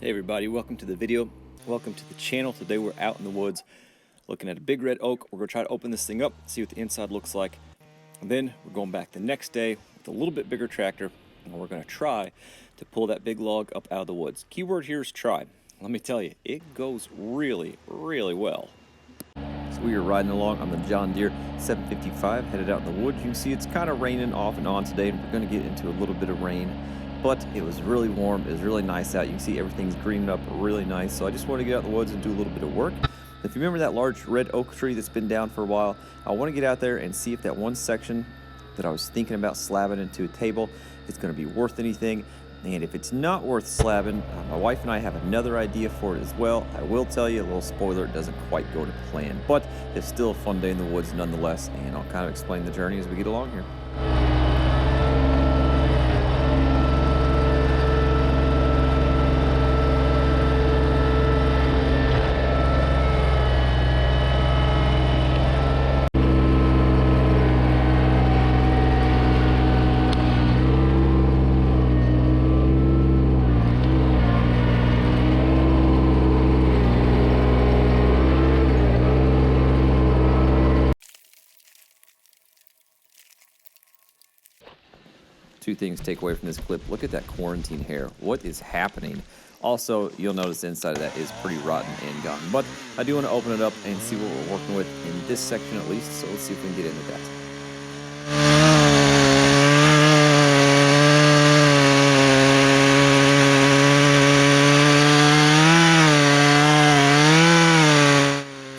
Hey everybody, welcome to the video. Welcome to the channel. Today we're out in the woods looking at a big red oak. We're going to try to open this thing up, see what the inside looks like. And then we're going back the next day with a little bit bigger tractor, and we're going to try to pull that big log up out of the woods. Keyword here is try. Let me tell you, it goes really, really well. So we are riding along on the John Deere 755, headed out in the woods. You can see it's kind of raining off and on today, and we're going to get into a little bit of rain. But it was really warm. It was really nice out. You can see everything's greened up really nice. So I just want to get out in the woods and do a little bit of work. If you remember that large red oak tree that's been down for a while, I want to get out there and see if that one section that I was thinking about slabbing into a table is going to be worth anything. And if it's not worth slabbing, my wife and I have another idea for it as well. I will tell you, a little spoiler, it doesn't quite go to plan. But it's still a fun day in the woods nonetheless. And I'll kind of explain the journey as we get along here. Two things to take away from this clip. Look at that quarantine hair. What is happening? Also, you'll notice the inside of that is pretty rotten and gone. But I do want to open it up and see what we're working with in this section at least. So let's see if we can get into that.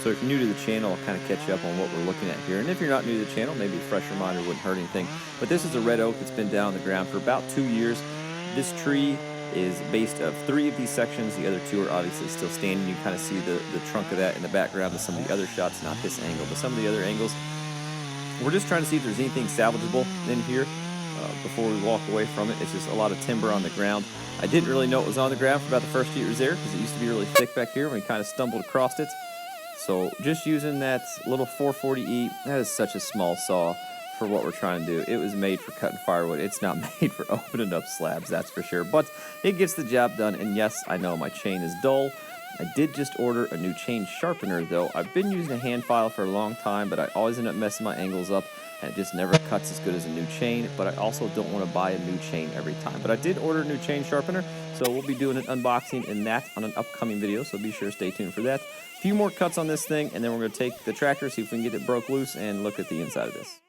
So if you're new to the channel, I'll kind of catch you up on what we're looking at here. And if you're not new to the channel, maybe a fresh reminder wouldn't hurt anything. But this is a red oak that's been down on the ground for about 2 years. This tree is based of 3 of these sections. The other 2 are obviously still standing. You can kind of see the trunk of that in the background of some of the other shots, not this angle, but some of the other angles. We're just trying to see if there's anything salvageable in here before we walk away from it. It's just a lot of timber on the ground. I didn't really know it was on the ground for about the first year it was there because it used to be really thick back here when we kind of stumbled across it. So just using that little 440E, that is such a small saw for what we're trying to do. It was made for cutting firewood. It's not made for opening up slabs, that's for sure. But it gets the job done, and yes, I know my chain is dull. I did just order a new chain sharpener, though. I've been using a hand file for a long time, but I always end up messing my angles up, and it just never cuts as good as a new chain. But I also don't want to buy a new chain every time. But I did order a new chain sharpener, so we'll be doing an unboxing in that on an upcoming video, so be sure to stay tuned for that. A few more cuts on this thing, and then we're going to take the tractor, see if we can get it broke loose, and look at the inside of this.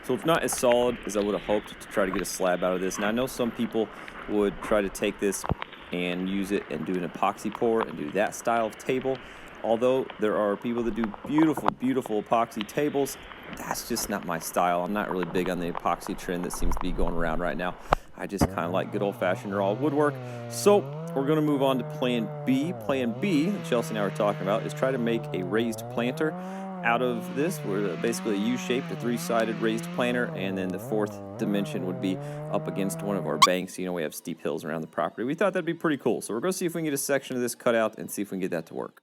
So it's not as solid as I would have hoped to try to get a slab out of this. Now I know some people would try to take this and use it and do an epoxy pour and do that style of table. Although there are people that do beautiful, beautiful epoxy tables, that's just not my style. I'm not really big on the epoxy trend that seems to be going around right now. I just kind of like good old-fashioned raw woodwork. So we're going to move on to plan B. Plan B, that Chelsea and I were talking about, is try to make a raised planter out of this. We're basically a U-shaped, a 3-sided raised planter, and then the 4th dimension would be up against one of our banks. You know, we have steep hills around the property. We thought that'd be pretty cool. So we're going to see if we can get a section of this cut out and see if we can get that to work.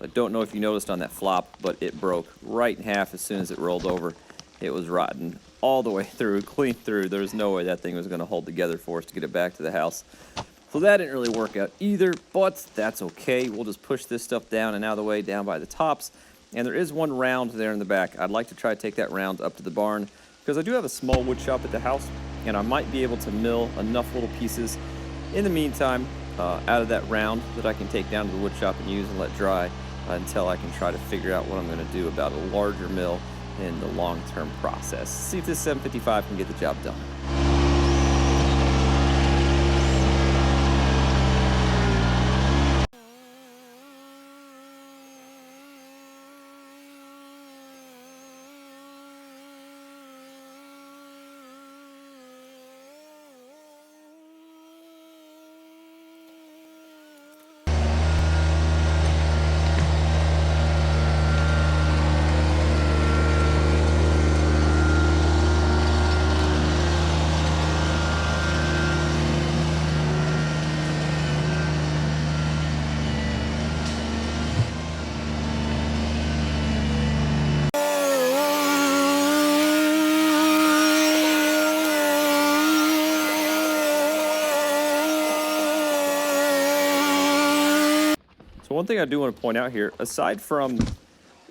So I don't know if you noticed on that flop, but it broke right in half as soon as it rolled over. It was rotten all the way through, clean through. There was no way that thing was going to hold together for us to get it back to the house. So that didn't really work out either, but that's okay. We'll just push this stuff down and out of the way, down by the tops. And there is one round there in the back. I'd like to try to take that round up to the barn because I do have a small wood shop at the house, and I might be able to mill enough little pieces in the meantime out of that round that I can take down to the wood shop and use and let dry until I can try to figure out what I'm going to do about a larger mill in the long-term process. See if this 755 can get the job done. So one thing I do want to point out here, aside from,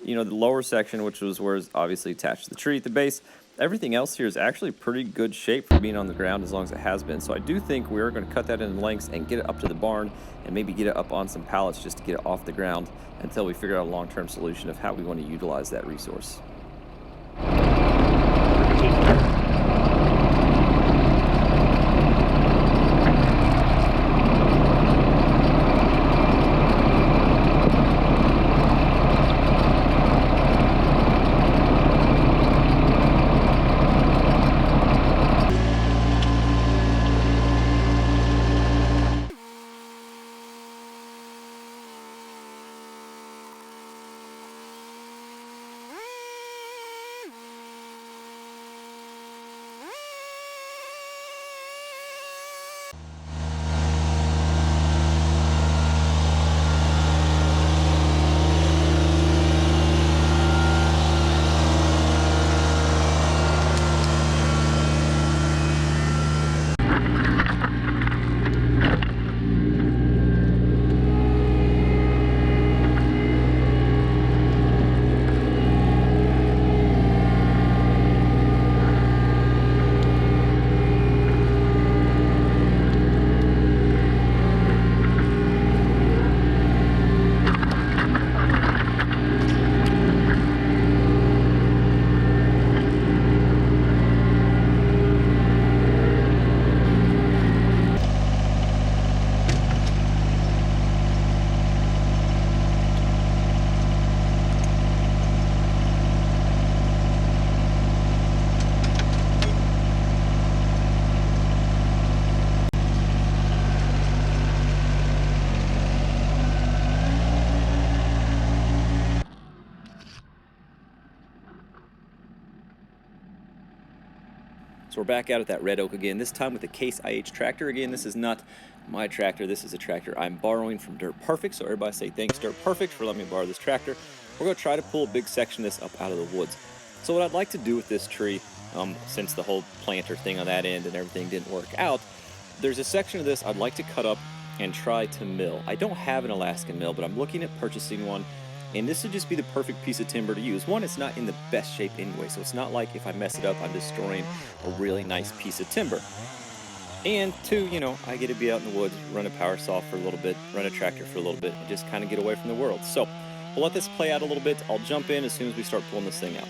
the lower section, which was where it's obviously attached to the tree at the base, everything else here is actually pretty good shape for being on the ground as long as it has been. So I do think we are going to cut that in lengths and get it up to the barn and maybe get it up on some pallets just to get it off the ground until we figure out a long-term solution of how we want to utilize that resource. So we're back out at that red oak again, this time with the Case IH tractor. Again, this is not my tractor. This is a tractor I'm borrowing from Dirt Perfect. So everybody say thanks, Dirt Perfect, for letting me borrow this tractor. We're going to try to pull a big section of this up out of the woods. So what I'd like to do with this tree, since the whole planter thing on that end and everything didn't work out, there's a section of this I'd like to cut up and try to mill. I don't have an Alaskan mill, but I'm looking at purchasing one. And this would just be the perfect piece of timber to use. One, it's not in the best shape anyway, so it's not like if I mess it up, I'm destroying a really nice piece of timber. And two, I get to be out in the woods, run a power saw for a little bit, run a tractor for a little bit, and just kind of get away from the world. So we'll let this play out a little bit. I'll jump in as soon as we start pulling this thing out.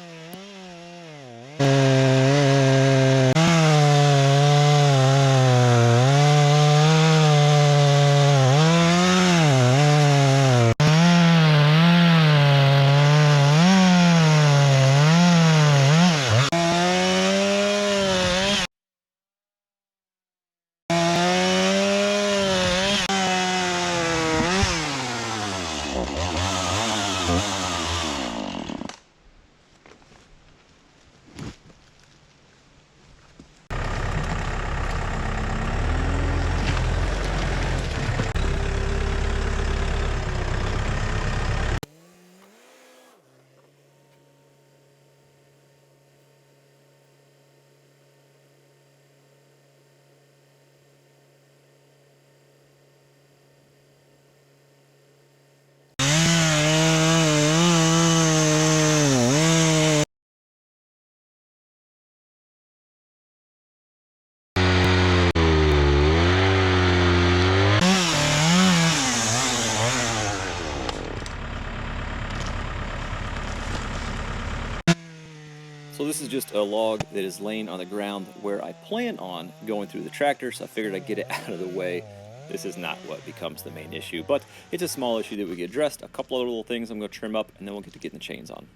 So this is just a log that is laying on the ground where I plan on going through the tractor, so I figured I'd get it out of the way. This is not what becomes the main issue, but it's a small issue that we get addressed. A couple of little things I'm going to trim up, and then we'll get to getting the chains on.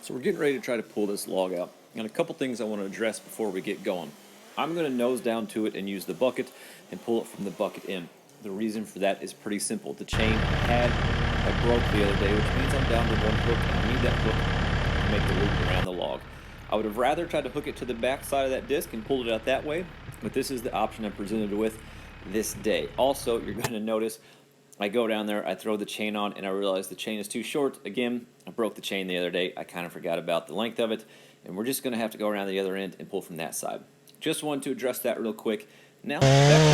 So we're getting ready to try to pull this log out. And a couple things I want to address before we get going. I'm going to nose down to it and use the bucket and pull it from the bucket in. The reason for that is pretty simple. The chain I broke the other day, which means I'm down to one hook, and I need that hook to make the loop around the log. I would have rather tried to hook it to the back side of that disc and pulled it out that way, but this is the option I'm presented with this day. Also, you're going to notice I go down there, I throw the chain on, and I realize the chain is too short. Again, I broke the chain the other day. I kind of forgot about the length of it, and we're just going to have to go around the other end and pull from that side. Just wanted to address that real quick. Now, back to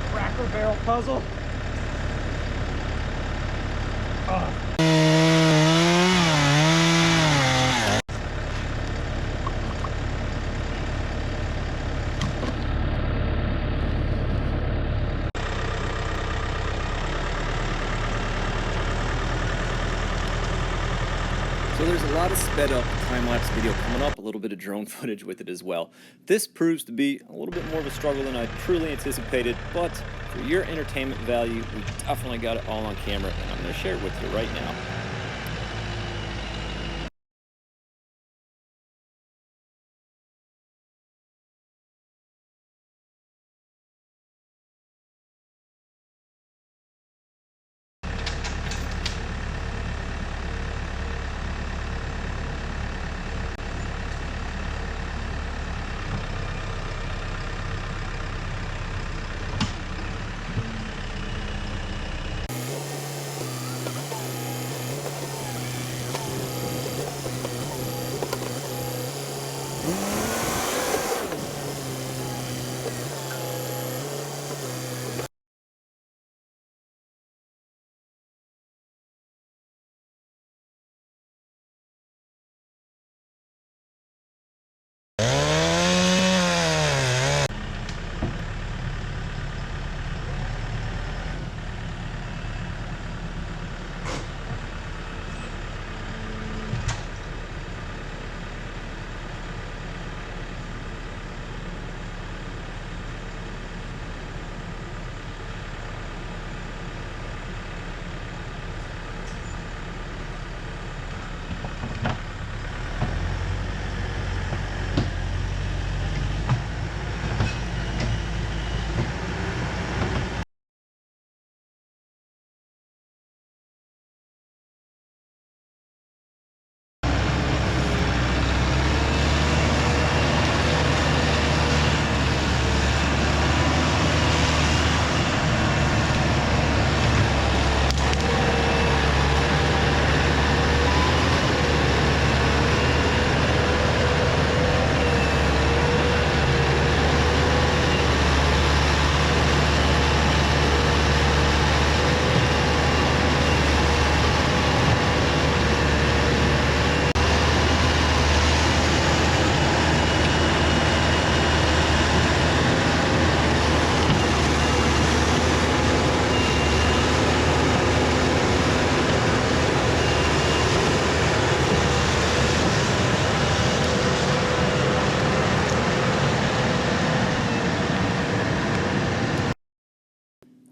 the Cracker Barrel puzzle. So there's a lot of sped up time-lapse video coming up, a little bit of drone footage with it as well. This proves to be a little bit more of a struggle than I truly anticipated, but for your entertainment value, we definitely got it all on camera, and I'm going to share it with you right now.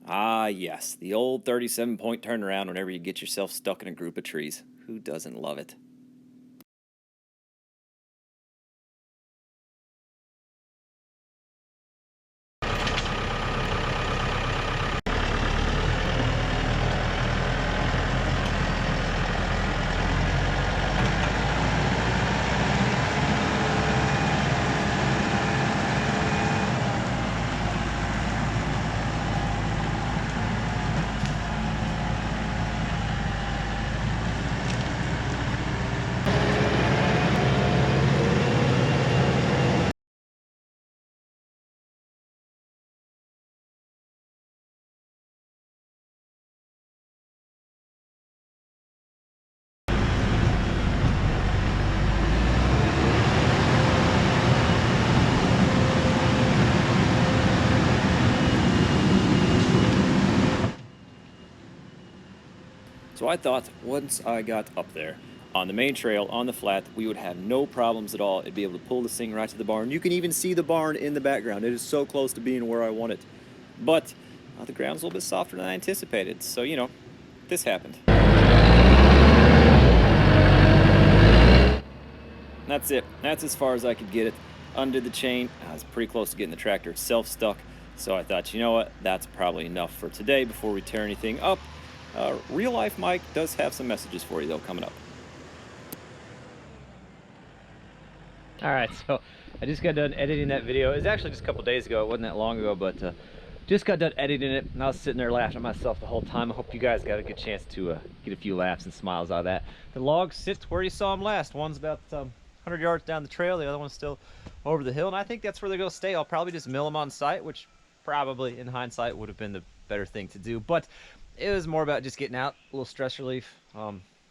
Ah, yes, the old 37-point turnaround whenever you get yourself stuck in a group of trees. Who doesn't love it? So I thought once I got up there on the main trail, on the flat, we would have no problems at all. I'd be able to pull this thing right to the barn. You can even see the barn in the background. It is so close to being where I want it. But the ground's a little bit softer than I anticipated. So, you know, this happened. That's it. That's as far as I could get it. Under the chain, I was pretty close to getting the tractor itself stuck. So I thought, you know what, that's probably enough for today before we tear anything up. Real Life Mike does have some messages for you, though, coming up. All right, so I just got done editing that video. It was actually just a couple days ago. It wasn't that long ago, but just got done editing it, and I was sitting there laughing at myself the whole time. I hope you guys got a good chance to get a few laughs and smiles out of that. The log sits where you saw them last. One's about 100 yards down the trail. The other one's still over the hill, and I think that's where they're going to stay. I'll probably just mill them on site, which probably, in hindsight, would have been the better thing to do. But it was more about just getting out, a little stress relief,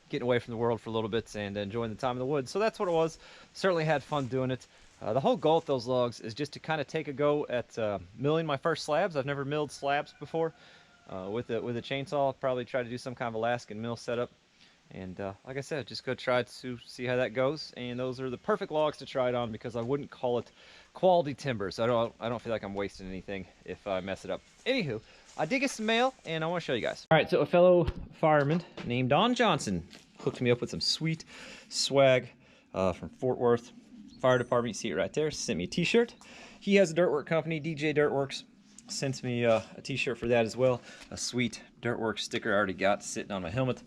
getting away from the world for a little bit and enjoying the time in the woods. So that's what it was. Certainly had fun doing it. The whole goal with those logs is just to kind of take a go at milling my first slabs. I've never milled slabs before. With a chainsaw, I'll probably try to do some kind of Alaskan mill setup. And like I said, just go try to see how that goes. And those are the perfect logs to try it on, because I wouldn't call it quality timber. So I don't feel like I'm wasting anything if I mess it up. Anywho, I did get some mail, and I want to show you guys. All right, so a fellow fireman named Don Johnson hooked me up with some sweet swag from Fort Worth Fire Department. You see it right there. Sent me a t-shirt. He has a dirt work company, DJ Dirtworks. Sent me a t-shirt for that as well. A sweet Dirtworks sticker I already got sitting on my helmet.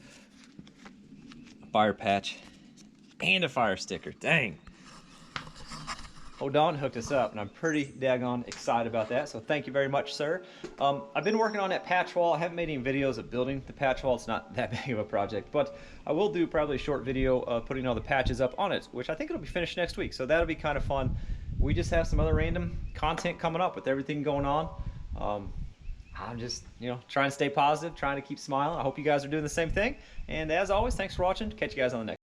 A fire patch and a fire sticker. Dang. Oh, Don hooked us up, and I'm pretty daggone excited about that, so thank you very much, sir. I've been working on that patch wall. I haven't made any videos of building the patch wall. It's not that big of a project, but I will do probably a short video of putting all the patches up on it, which I think it'll be finished next week, so that'll be kind of fun. We just have some other random content coming up with everything going on. I'm just, you know, trying to stay positive, trying to keep smiling. I hope you guys are doing the same thing, and as always, thanks for watching. Catch you guys on the next one.